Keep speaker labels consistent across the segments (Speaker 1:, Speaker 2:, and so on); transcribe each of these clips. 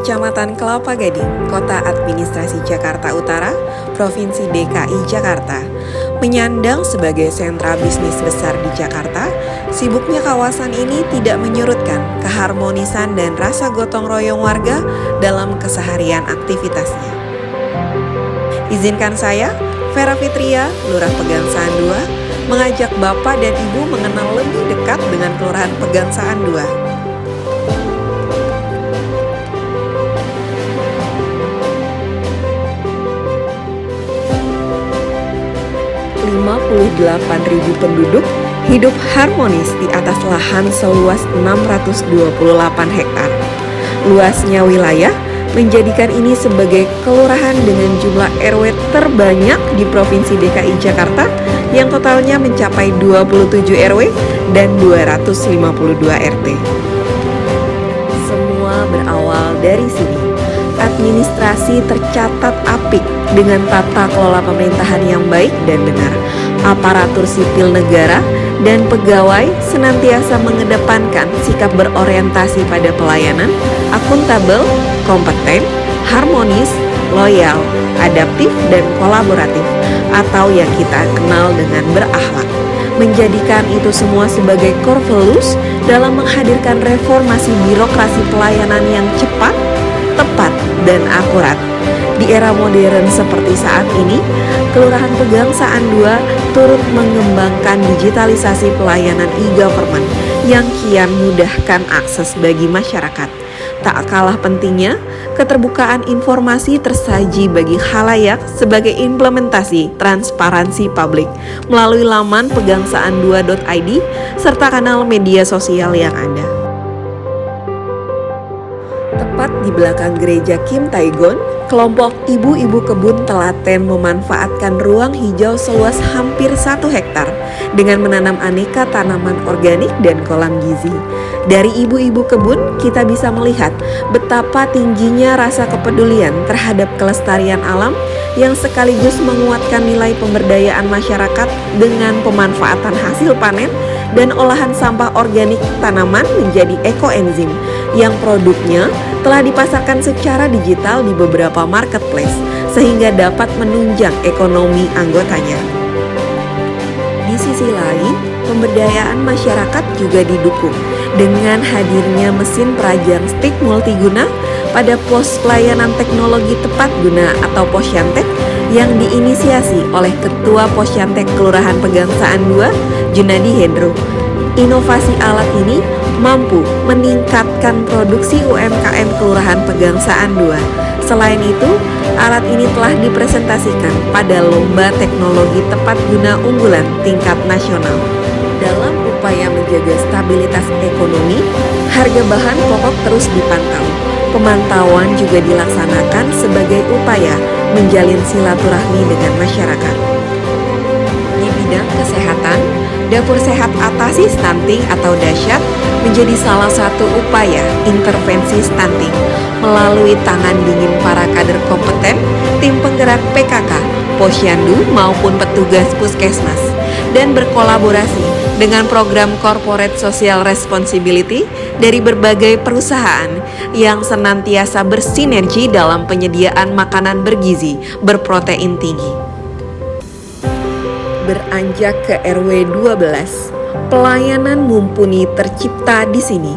Speaker 1: Kecamatan Kelapa Gading, Kota Administrasi Jakarta Utara, Provinsi DKI Jakarta. Menyandang sebagai sentra bisnis besar di Jakarta, sibuknya kawasan ini tidak menyurutkan keharmonisan dan rasa gotong royong warga dalam keseharian aktivitasnya. Izinkan saya, Vera Fitria, Lurah Pegangsaan 2, mengajak Bapak dan Ibu mengenal lebih dekat dengan Kelurahan Pegangsaan 2. 58.000 penduduk hidup harmonis di atas lahan seluas 628 hektar. Luasnya wilayah menjadikan ini sebagai kelurahan dengan jumlah RW terbanyak di Provinsi DKI Jakarta yang totalnya mencapai 27 RW dan 252 RT. Semua berawal dari sini. Administrasi tercatat apik dengan tata kelola pemerintahan yang baik dan benar. Aparatur sipil negara dan pegawai senantiasa mengedepankan sikap berorientasi pada pelayanan, akuntabel, kompeten, harmonis, loyal, adaptif, dan kolaboratif, atau yang kita kenal dengan berakhlak. Menjadikan itu semua sebagai core values dalam menghadirkan reformasi birokrasi pelayanan yang cepat, tepat, dan akurat. Di era modern seperti saat ini, Kelurahan Pegangsaan 2 turut mengembangkan digitalisasi pelayanan e-government yang kian mudahkan akses bagi masyarakat. Tak kalah pentingnya, keterbukaan informasi tersaji bagi khalayak sebagai implementasi transparansi publik melalui laman pegangsaan2.id serta kanal media sosial yang ada. Tepat di belakang gereja Kim Tae-gon, kelompok ibu-ibu kebun telaten memanfaatkan ruang hijau seluas hampir 1 hektar dengan menanam aneka tanaman organik dan kolam gizi. Dari ibu-ibu kebun, kita bisa melihat betapa tingginya rasa kepedulian terhadap kelestarian alam yang sekaligus menguatkan nilai pemberdayaan masyarakat dengan pemanfaatan hasil panen dan olahan sampah organik tanaman menjadi ekoenzim yang produknya telah dipasarkan secara digital di beberapa marketplace sehingga dapat menunjang ekonomi anggotanya. Di sisi lain, pemberdayaan masyarakat juga didukung dengan hadirnya mesin perajang stik multiguna pada pos pelayanan teknologi tepat guna atau Posyantek yang diinisiasi oleh Ketua Posyantek Kelurahan Pegangsaan 2, Junadi Hendro. Inovasi alat ini mampu meningkatkan produksi UMKM Kelurahan Pegangsaan 2. Selain itu, alat ini telah dipresentasikan pada Lomba Teknologi Tepat Guna Unggulan tingkat nasional. Dalam upaya menjaga stabilitas ekonomi, harga bahan pokok terus dipantau. Pemantauan juga dilaksanakan sebagai upaya menjalin silaturahmi dengan masyarakat. Di bidang kesehatan, Dapur Sehat Atasi Stunting atau Dasyat menjadi salah satu upaya intervensi stunting melalui tangan dingin para kader kompeten, tim penggerak PKK, Posyandu maupun petugas puskesmas, dan berkolaborasi dengan program Corporate Social Responsibility dari berbagai perusahaan yang senantiasa bersinergi dalam penyediaan makanan bergizi berprotein tinggi. Beranjak ke RW 12, pelayanan mumpuni tercipta di sini.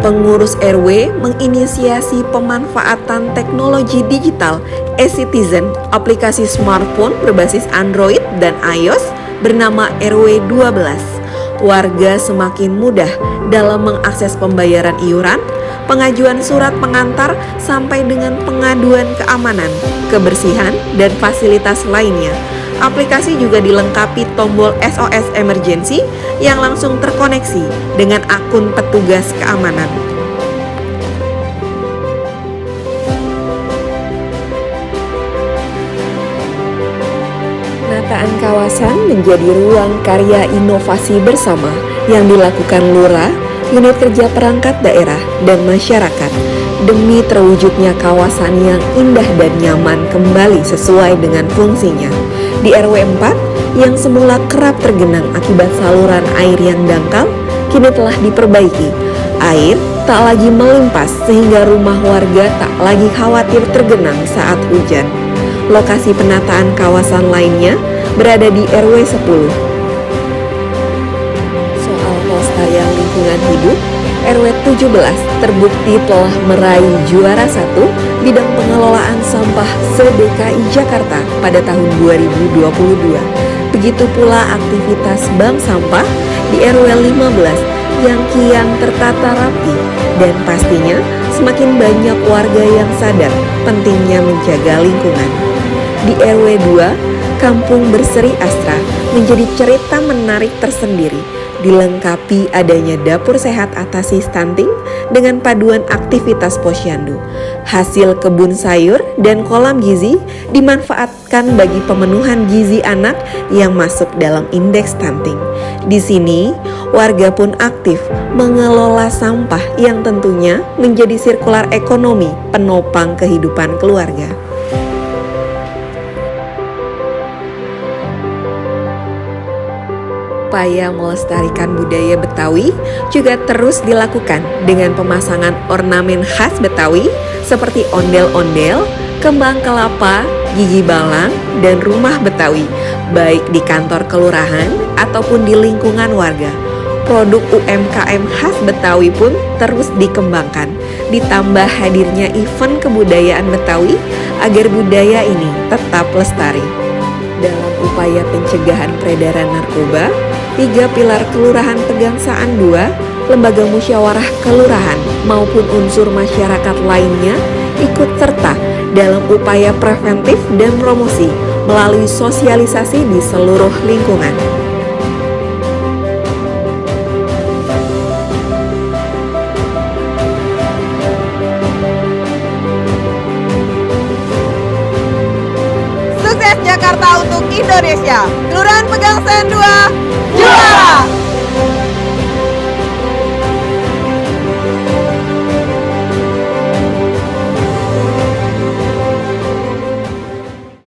Speaker 1: Pengurus RW menginisiasi pemanfaatan teknologi digital e-Citizen, aplikasi smartphone berbasis Android dan iOS bernama RW 12. Warga semakin mudah dalam mengakses pembayaran iuran, pengajuan surat pengantar, sampai dengan pengaduan keamanan, kebersihan, dan fasilitas lainnya. Aplikasi juga dilengkapi tombol SOS emergency yang langsung terkoneksi dengan akun petugas keamanan. Penataan kawasan menjadi ruang karya inovasi bersama yang dilakukan Lurah, unit kerja perangkat daerah, dan masyarakat demi terwujudnya kawasan yang indah dan nyaman kembali sesuai dengan fungsinya. Di RW 4 yang semula kerap tergenang akibat saluran air yang dangkal, kini telah diperbaiki. Air tak lagi melimpas sehingga rumah warga tak lagi khawatir tergenang saat hujan. Lokasi penataan kawasan lainnya berada di RW 10. Soal pelestarian lingkungan hidup, RW 17 terbukti telah meraih juara 1 bidang pengelolaan sampah se-DKI Jakarta pada tahun 2022. Begitu pula aktivitas bank sampah di RW 15 yang kian tertata rapi dan pastinya semakin banyak warga yang sadar pentingnya menjaga lingkungan. Di RW 2, Kampung Berseri Astra menjadi cerita menarik tersendiri, dilengkapi adanya dapur sehat atasi stunting dengan paduan aktivitas posyandu. Hasil kebun sayur dan kolam gizi dimanfaatkan bagi pemenuhan gizi anak yang masuk dalam indeks stunting. Di sini, warga pun aktif mengelola sampah yang tentunya menjadi sirkular ekonomi penopang kehidupan keluarga. Upaya melestarikan budaya Betawi juga terus dilakukan dengan pemasangan ornamen khas Betawi seperti ondel-ondel, kembang kelapa, gigi balang, dan rumah Betawi, baik di kantor kelurahan ataupun di lingkungan warga. Produk UMKM khas Betawi pun terus dikembangkan, ditambah hadirnya event kebudayaan Betawi agar budaya ini tetap lestari. Dalam upaya pencegahan peredaran narkoba, 3 pilar Kelurahan Pegangsaan 2, Lembaga Musyawarah Kelurahan maupun unsur masyarakat lainnya ikut serta dalam upaya preventif dan promosi melalui sosialisasi di seluruh lingkungan.
Speaker 2: Sukses Jakarta untuk Indonesia. Kelurahan Pegangsaan 2 juara!